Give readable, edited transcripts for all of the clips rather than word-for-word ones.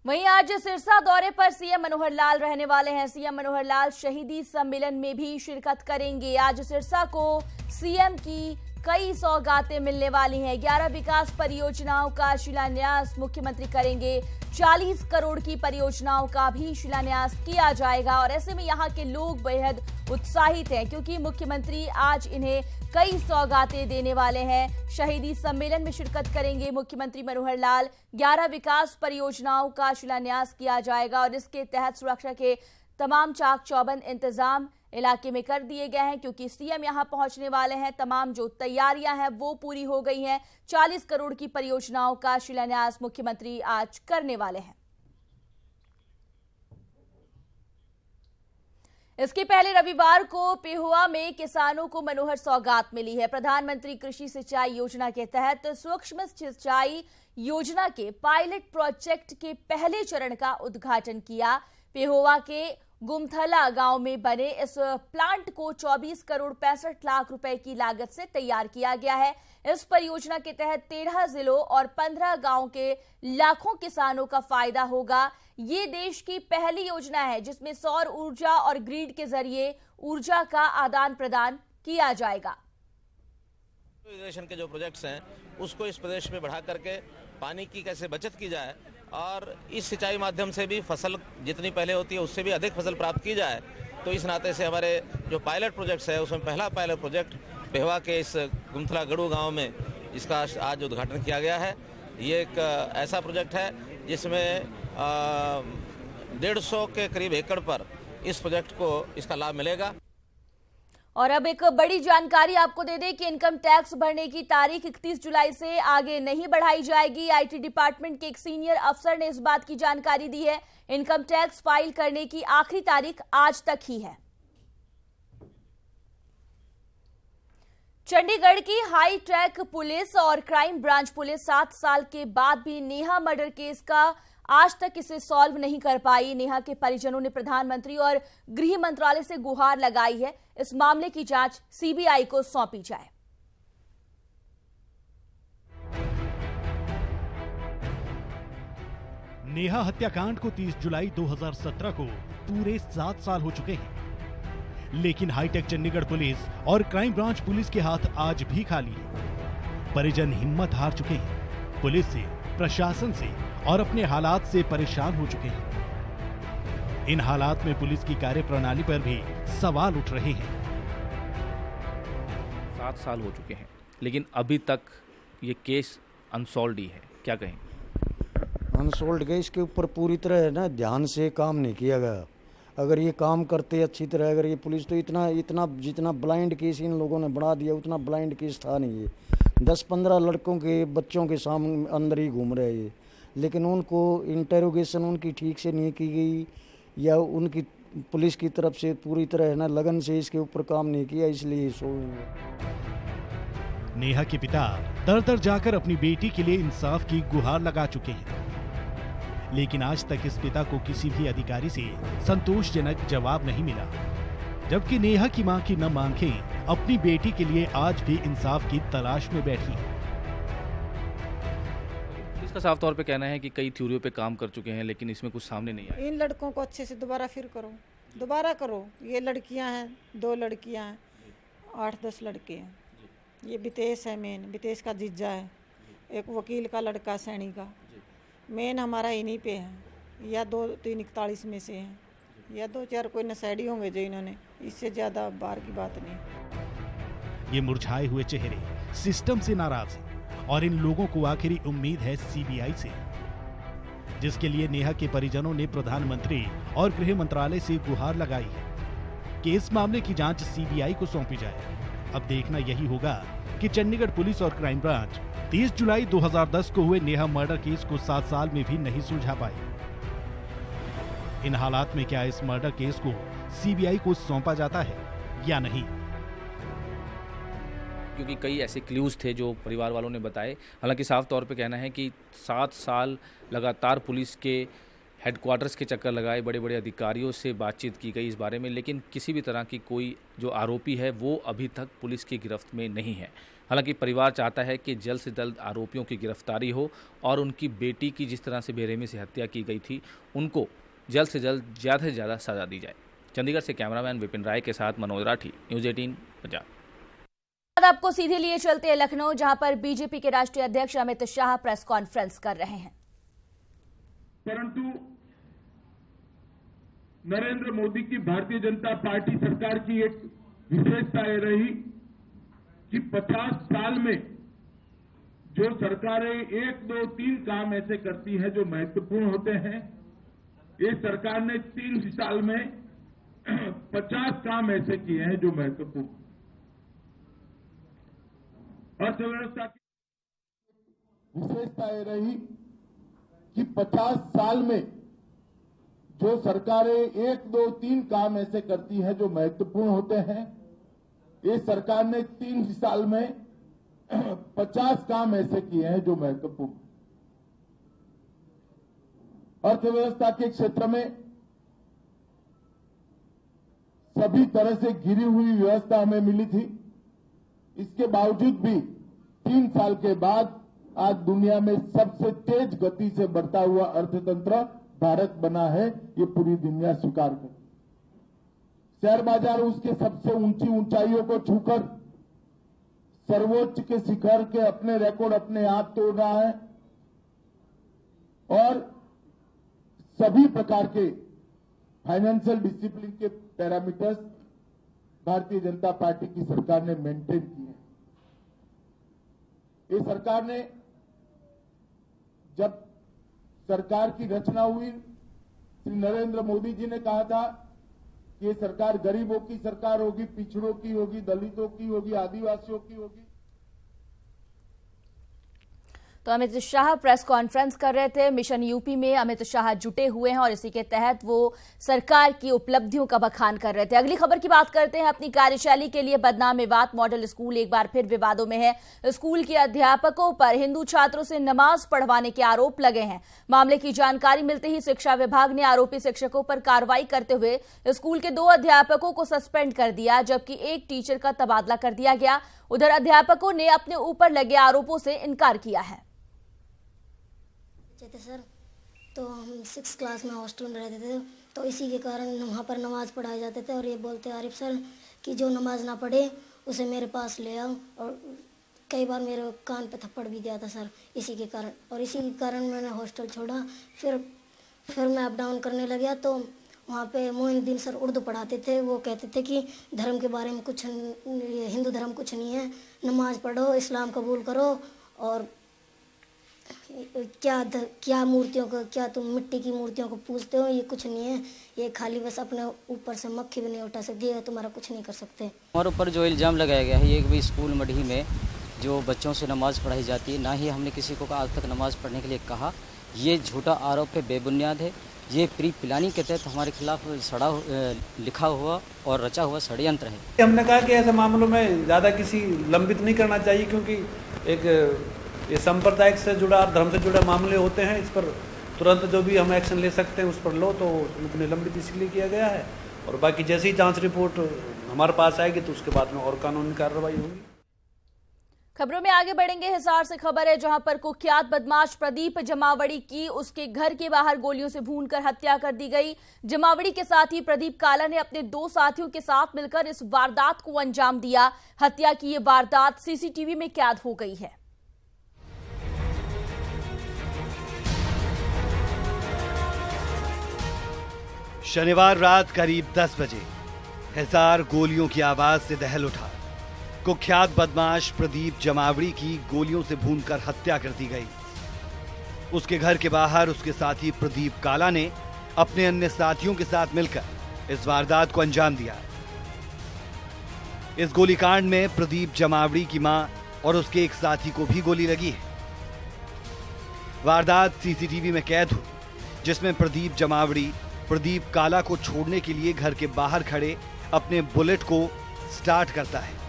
वहीं आज सिरसा दौरे पर सीएम मनोहर लाल रहने वाले हैं। सीएम मनोहर लाल शहीदी सम्मेलन में भी शिरकत करेंगे। आज सिरसा को सीएम की कई सौगातें मिलने वाली हैं। 11 विकास परियोजनाओं का शिलान्यास मुख्यमंत्री करेंगे। 40 करोड़ की परियोजनाओं का भी शिलान्यास किया जाएगा और ऐसे में यहां के लोग बेहद उत्साहित हैं क्योंकि मुख्यमंत्री आज इन्हें कई सौगातें देने वाले हैं। शहीदी सम्मेलन में शिरकत करेंगे मुख्यमंत्री मनोहर लाल। 11 विकास परियोजनाओं का शिलान्यास किया जाएगा और इसके तहत सुरक्षा के तमाम चाक चौबंद इंतजाम इलाके में कर दिए गए हैं क्योंकि सीएम यहां पहुंचने वाले हैं। तमाम जो तैयारियां हैं वो पूरी हो गई हैं। 40 करोड़ की परियोजनाओं का शिलान्यास मुख्यमंत्री आज करने वाले हैं। इसके पहले रविवार को पेहुआ में किसानों को मनोहर सौगात मिली है। प्रधानमंत्री कृषि सिंचाई योजना के तहत सूक्ष्म सिंचाई योजना के पायलट प्रोजेक्ट के पहले चरण का उद्घाटन किया। पेहुआ के गुमथला गांव में बने इस प्लांट को 24 करोड़ 65 लाख रुपए की लागत से तैयार किया गया है। इस परियोजना के तहत 13 जिलों और 15 गांवों के लाखों किसानों का फायदा होगा। ये देश की पहली योजना है जिसमें सौर ऊर्जा और ग्रिड के जरिए ऊर्जा का आदान प्रदान किया जाएगा। इरिगेशन के जो प्रोजेक्ट्स हैं उसको इस प्रदेश में बढ़ा करके पानी की कैसे बचत की जाए और इस सिंचाई माध्यम से भी फसल जितनी पहले होती है उससे भी अधिक फसल प्राप्त की जाए। तो इस नाते से हमारे जो पायलट प्रोजेक्ट्स है उसमें पहला पायलट प्रोजेक्ट पेहुआ के इस गुमथला गड़ू गांव में इसका आज उद्घाटन किया गया है। ये एक ऐसा प्रोजेक्ट है जिसमें 150 के करीब एकड़ पर इस प्रोजेक्ट को इसका लाभ मिलेगा। और अब एक बड़ी जानकारी आपको दे दें कि इनकम टैक्स भरने की तारीख 31 जुलाई से आगे नहीं बढ़ाई जाएगी। आईटी डिपार्टमेंट के एक सीनियर अफसर ने इस बात की जानकारी दी है। इनकम टैक्स फाइल करने की आखिरी तारीख आज तक ही है। चंडीगढ़ की हाई टेक पुलिस और क्राइम ब्रांच पुलिस 7 साल के बाद भी नेहा मर्डर केस का आज तक इसे सॉल्व नहीं कर पाई। नेहा के परिजनों ने प्रधानमंत्री और गृह मंत्रालय से गुहार लगाई है इस मामले की जांच सीबीआई को सौंपी जाए। नेहा हत्याकांड को 30 जुलाई 2017 को पूरे 7 साल हो चुके हैं, लेकिन हाईटेक चंडीगढ़ पुलिस और क्राइम ब्रांच पुलिस के हाथ आज भी खाली है। परिजन हिम्मत हार चुके हैं। पुलिस से, प्रशासन से और अपने हालात से परेशान हो चुके हैं। इन हालात में पुलिस की कार्यप्रणाली पर भी सवाल उठ रहे हैं। 7 साल हो चुके हैं लेकिन अभी तक ये केस अनसॉल्व्ड ही है, क्या कहें? अनसॉल्व्ड केस के ऊपर पूरी तरह ना ध्यान से काम नहीं किया गया। अगर ये काम करते अच्छी तरह, अगर ये पुलिस तो इतना जितना ब्लाइंड केस इन लोगों ने बढ़ा दिया उतना ब्लाइंड केस था नहीं। ये 10-15 लड़कों के बच्चों के सामने अंदर ही घूम रहे ये, लेकिन उनको इंटेरोगेशन उनकी ठीक से नहीं की गई या उनकी पुलिस की तरफ से पूरी तरह है ना लगन से इसके ऊपर काम नहीं किया, इसलिए नेहा के पिता दर जाकर अपनी बेटी के लिए इंसाफ की गुहार लगा चुके हैं, लेकिन आज तक इस पिता को किसी भी अधिकारी से संतोषजनक जवाब नहीं मिला। जबकि नेहा की मां की न आंखें अपनी बेटी के लिए आज भी इंसाफ की तलाश में बैठी हैं। इसका साफ तौर पे कहना है कि कई थ्योरियों पे काम कर चुके हैं लेकिन इसमें कुछ सामने नहीं आया। इन लड़कों को अच्छे से दोबारा करो। ये लड़कियां हैं, 2 लड़कियां हैं, 8-10 लड़के हैं। ये वितेश है मेन, वितेश का जीजा है, एक वकील का लड़का सैनी का। मेन हमारा इन्हीं पे है, या 2-3-41 में से हैं, या 2-4 कोई नशेड़ी होंगे जो इन्होंने, इससे ज्यादा बाहर की बात नहीं। ये मुरझाए हुए चेहरे सिस्टम से नाराज हैं और इन लोगों को आखिरी उम्मीद है सीबीआई से, जिसके लिए नेहा के परिजनों ने प्रधानमंत्री और गृह मंत्रालय से गुहार लगाई है कि इस मामले की जांच सीबीआई को सौंपी जाए। अब देखना यही होगा कि चंडीगढ़ पुलिस और क्राइम ब्रांच 30 जुलाई 2010 को हुए नेहा मर्डर केस को 7 साल में भी नहीं सुलझा पाए। इन हालात में क्या इस मर्डर केस को सीबीआई को सौंपा जाता है या नहीं? क्योंकि कई ऐसे क्लूज थे जो परिवार वालों ने बताए। हालांकि साफ तौर पे कहना है कि 7 साल लगातार पुलिस के हेडक्वार्टर्स के चक्कर लगाए, बड़े बड़े अधिकारियों से बातचीत की गई इस बारे में, लेकिन किसी भी तरह की कोई जो आरोपी है वो अभी तक पुलिस की गिरफ्त में नहीं है। हालांकि परिवार चाहता है कि जल्द से जल्द आरोपियों की गिरफ्तारी हो और उनकी बेटी की जिस तरह से बेरहमी से हत्या की गई थी उनको जल्द से जल्द ज़्यादा से ज़्यादा सजा दी जाए। चंडीगढ़ से कैमरामैन विपिन राय के साथ मनोज राठी, न्यूज़ 18 पंजाब। आपको सीधे लिए चलते हैं लखनऊ, जहां पर बीजेपी के राष्ट्रीय अध्यक्ष अमित शाह प्रेस कॉन्फ्रेंस कर रहे हैं। परंतु नरेंद्र मोदी की भारतीय जनता पार्टी सरकार की एक विशेषता ये रही कि 50 साल में जो सरकारें 1, 2, 3 काम ऐसे करती हैं जो महत्वपूर्ण होते हैं, ये सरकार ने 3 साल में 50 काम ऐसे किए हैं जो महत्वपूर्ण। अर्थव्यवस्था की विशेषता ये रही कि 50 साल में जो सरकारें 1, 2, 3 काम ऐसे करती हैं जो महत्वपूर्ण होते हैं, ये सरकार ने 3 साल में 50 काम ऐसे किए हैं जो महत्वपूर्ण। अर्थव्यवस्था के क्षेत्र में सभी तरह से गिरी हुई व्यवस्था हमें मिली थी, इसके बावजूद भी 3 साल के बाद आज दुनिया में सबसे तेज गति से बढ़ता हुआ अर्थतंत्र भारत बना है, ये पूरी दुनिया स्वीकार कर। शेयर बाजार उसके सबसे ऊंची ऊंचाइयों को छूकर सर्वोच्च के शिखर के अपने रिकॉर्ड अपने आप तोड़ रहा है और सभी प्रकार के फाइनेंशियल डिसिप्लिन के पैरामीटर्स भारतीय जनता पार्टी की सरकार ने मेंटेन किए हैं। ये सरकार ने, जब सरकार की रचना हुई, श्री नरेंद्र मोदी जी ने कहा था कि ये सरकार गरीबों की सरकार होगी, पिछड़ों की होगी, दलितों की होगी, आदिवासियों की होगी। तो अमित शाह प्रेस कॉन्फ्रेंस कर रहे थे। मिशन यूपी में अमित शाह जुटे हुए हैं और इसी के तहत वो सरकार की उपलब्धियों का बखान कर रहे थे। अगली खबर की बात करते हैं। अपनी कार्यशैली के लिए बदनाम मेवात मॉडल स्कूल एक बार फिर विवादों में है। स्कूल के अध्यापकों पर हिंदू छात्रों से नमाज पढ़वाने के आरोप लगे हैं। मामले की जानकारी मिलते ही शिक्षा विभाग ने आरोपी शिक्षकों पर कार्रवाई करते हुए स्कूल के 2 अध्यापकों को सस्पेंड कर दिया, जबकि एक टीचर का तबादला कर दिया गया। उधर अध्यापकों ने अपने ऊपर लगे आरोपों से इनकार किया है। थे सर, तो हम 6 क्लास में हॉस्टल में रहते थे, तो इसी के कारण वहाँ पर नमाज़ पढ़ाए जाते थे और ये बोलते आरिफ सर कि जो नमाज ना पढ़े उसे मेरे पास ले आओ, और कई बार मेरे कान पे थप्पड़ भी दिया था सर इसी के कारण। और इसी के कारण मैंने हॉस्टल छोड़ा। फिर मैं अप डाउन करने लगा, तो वहाँ पे मोइनुद्दीन सर उर्दू पढ़ाते थे। वो कहते थे कि धर्म के बारे में कुछ, हिंदू धर्म कुछ नहीं है, नमाज पढ़ो, इस्लाम कबूल करो, और क्या मूर्तियों को, क्या तुम मिट्टी की मूर्तियों को पूजते हो, ये कुछ नहीं है, ये खाली बस अपने ऊपर से मक्खी भी नहीं उठा सकती है, तुम्हारा कुछ नहीं कर सकते। हमारे ऊपर जो इल्ज़ाम लगाया गया है, ये भी स्कूल मढ़ी में जो बच्चों से नमाज़ पढ़ाई जाती है, ना ही हमने किसी को आज तक नमाज़ पढ़ने के लिए कहा। ये झूठा आरोप है, बेबुनियाद है। ये प्री प्लानिंग के तहत हमारे खिलाफ लिखा हुआ और रचा हुआ षड्यंत्र है। हमने कहा कि ऐसे मामलों में ज़्यादा किसी लंबित नहीं करना चाहिए, क्योंकि एक ये सांप्रदायिक से जुड़ा, धर्म से जुड़े मामले होते हैं। इस पर तुरंत जो भी हम एक्शन ले सकते हैं उस पर लो, तो उनको निलंबित इसलिए किया गया है। और बाकी जैसे ही जांच रिपोर्ट हमारे पास आएगी तो उसके बाद में और कानूनी कार्रवाई होगी। खबरों में आगे बढ़ेंगे। हिसार से खबर है, जहां पर कुख्यात बदमाश प्रदीप जमावड़ी की उसके घर के बाहर गोलियों से भूनकर हत्या कर दी गई। जमावड़ी के साथ ही प्रदीप काला ने अपने 2 साथियों के साथ मिलकर इस वारदात को अंजाम दिया। हत्या की ये वारदात सीसीटीवी में कैद हो गई है। शनिवार रात करीब 10 बजे हिसार गोलियों की आवाज से दहल उठा। कुख्यात बदमाश प्रदीप जमावड़ी की गोलियों से भूनकर हत्या कर दी गई। उसके घर के बाहर उसके साथी प्रदीप काला ने अपने अन्य साथियों के साथ मिलकर इस वारदात को अंजाम दिया। इस गोलीकांड में प्रदीप जमावड़ी की मां और उसके एक साथी को भी गोली लगी है। वारदात सीसीटीवी में कैद हुई, जिसमें प्रदीप जमावड़ी प्रदीप काला को छोड़ने के लिए घर के बाहर खड़े अपने बुलेट को स्टार्ट करता है।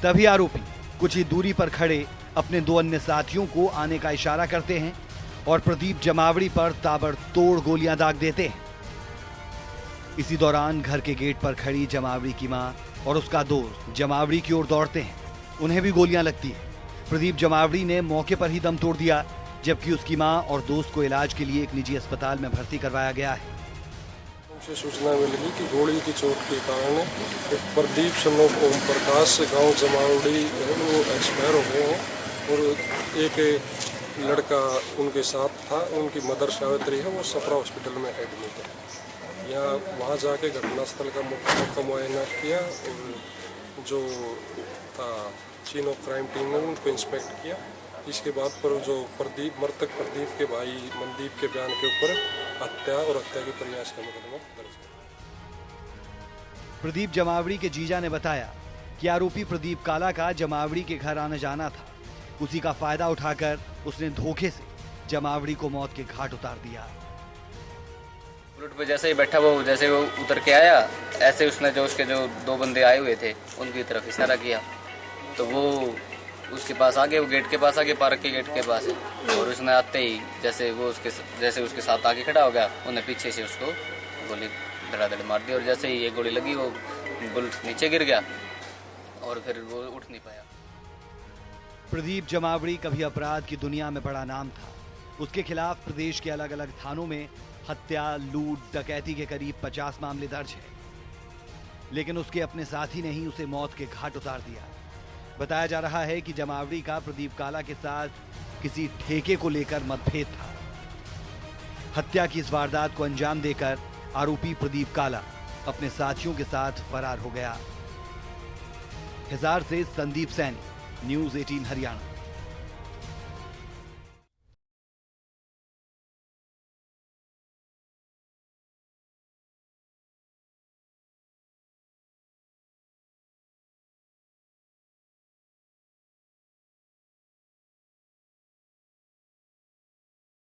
तभी आरोपी कुछ ही दूरी पर खड़े अपने 2 अन्य साथियों को आने का इशारा करते हैं और प्रदीप जमावड़ी पर ताबड़तोड़ गोलियां दाग देते हैं। इसी दौरान घर के गेट पर खड़ी जमावड़ी की मां और उसका दोस्त जमावड़ी की ओर दौड़ते हैं उन्हें भी गोलियां लगती है। प्रदीप जमावड़ी ने मौके पर ही दम तोड़ दिया, जबकि उसकी मां और दोस्त को इलाज के लिए एक निजी अस्पताल में भर्ती करवाया गया है। उनसे सूचना मिली कि गोली की चोट के कारण प्रदीप सनोफ ओम प्रकाश गांव जमावड़ी वो एक्सपायर हो गए हैं और एक लड़का उनके साथ था, उनकी मदर सावित्री है, वो सपरा हॉस्पिटल में एडमिट है। यहाँ वहाँ जाके घटनास्थल का मुख्य मुआयना किया और जो था चीन ऑफ क्राइम टीम ने उनको इंस्पेक्ट किया। इसके बाद पर जो मृतक प्रदीप के भाई मनदीप के बयान के ऊपर हत्या और हत्या के प्रयास का मुकदमा दर्ज है। प्रदीप जमावड़ी के जीजा ने बताया कि आरोपी प्रदीप काला का जमावड़ी के घर आना जाना था। उसी का फायदा उठाकर उसने धोखे से जमावड़ी को मौत के घाट उतार दिया। बुलेट पे जैसे ही बैठा जैसे वो उतर के आया, ऐसे उसने जो उसके जो दो बंदे आए हुए थे उनकी तरफ इशारा किया, तो वो उसके पास आगे, वो गेट के पास आगे, पार्क के गेट के पास है, और उसने आते ही जैसे उसके साथ आगे खड़ा हो गया, उन्हें पीछे से उसको गोली धड़ाधड़ मार दी और जैसे ही ये गोली लगी वो बुलेट नीचे गिर गया और फिर वो उठ नहीं पाया। प्रदीप जमावड़ी कभी अपराध की दुनिया में बड़ा नाम था। उसके खिलाफ प्रदेश के अलग अलग थानों में हत्या, लूट, डकैती के करीब 50 मामले दर्ज हैं। लेकिन उसके अपने साथी ने ही उसे मौत के घाट उतार दिया। बताया जा रहा है कि जमावड़ी का प्रदीप काला के साथ किसी ठेके को लेकर मतभेद था। हत्या की इस वारदात को अंजाम देकर आरोपी प्रदीप काला अपने साथियों के साथ फरार हो गया। हिसार से संदीप सैनी, न्यूज़ 18 हरियाणा।